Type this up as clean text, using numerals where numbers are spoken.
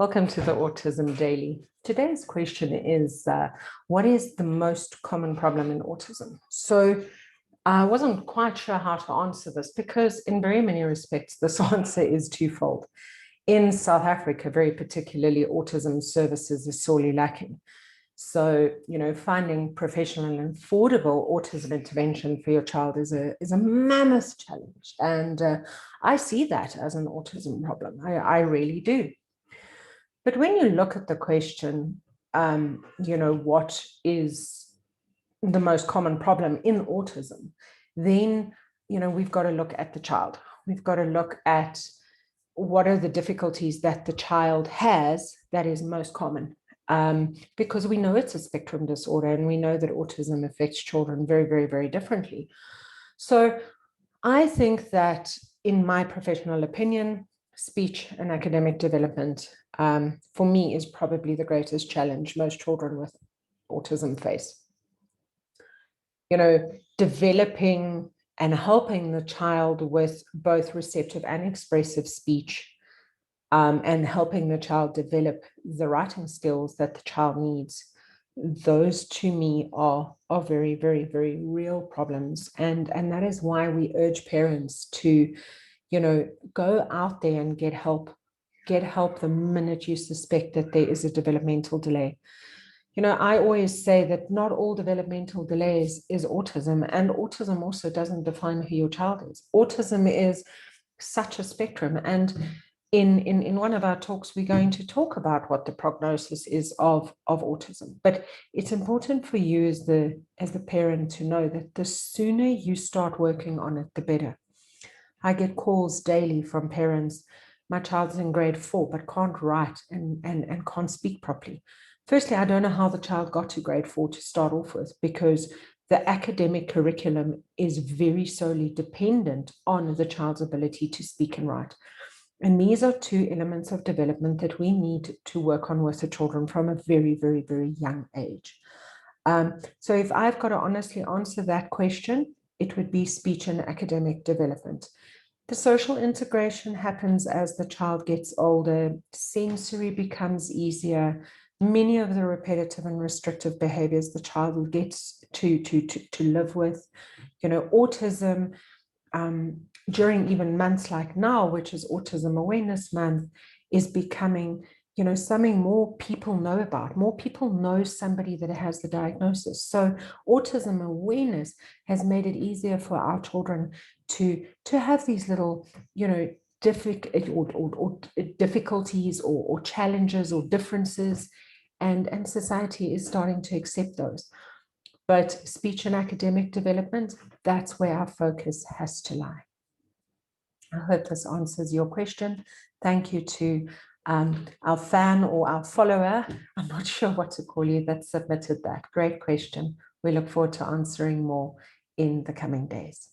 Welcome to the Autism Daily. Today's question is, what is the most common problem in autism? So I wasn't quite sure how to answer this because in very many respects, this answer is twofold. In South Africa, very particularly, autism services is sorely lacking. So, finding professional and affordable autism intervention for your child is a mammoth challenge. And I see that as an autism problem. I really do. But when you look at the question, what is the most common problem in autism, then, we've got to look at the child. We've got to look at what are the difficulties that the child has that is most common. Because we know it's a spectrum disorder and we know that autism affects children very, very, very differently. So I think that, in my professional opinion, speech and academic development, for me, is probably the greatest challenge most children with autism face. Developing and helping the child with both receptive and expressive speech, and helping the child develop the writing skills that the child needs. Those, to me, are very, very, very real problems. And that is why we urge parents to, go out there and get help. Get help the minute you suspect that there is a developmental delay. I always say that not all developmental delays is autism, and autism also doesn't define who your child is. Autism is such a spectrum, and in one of our talks, we're going to talk about what the prognosis is of autism. But it's important for you as the parent to know that the sooner you start working on it, the better. I get calls daily from parents. My child's in grade 4, but can't write and can't speak properly. Firstly, I don't know how the child got to grade 4 to start off with, because the academic curriculum is very solely dependent on the child's ability to speak and write. And these are two elements of development that we need to work on with the children from a very, very, very young age. So if I've got to honestly answer that question, it would be speech and academic development. The social integration happens as the child gets older. Sensory becomes easier. Many of the repetitive and restrictive behaviors the child gets to live with. Autism, during even months like now, which is Autism Awareness Month, is becoming, something more people know about. More people know somebody that has the diagnosis. So autism awareness has made it easier for our children to have these little, difficulties or challenges or differences, and society is starting to accept those. But speech and academic development, that's where our focus has to lie. I hope this answers your question. Thank you to our fan or our follower, I'm not sure what to call you, that submitted that. Great question. We look forward to answering more in the coming days.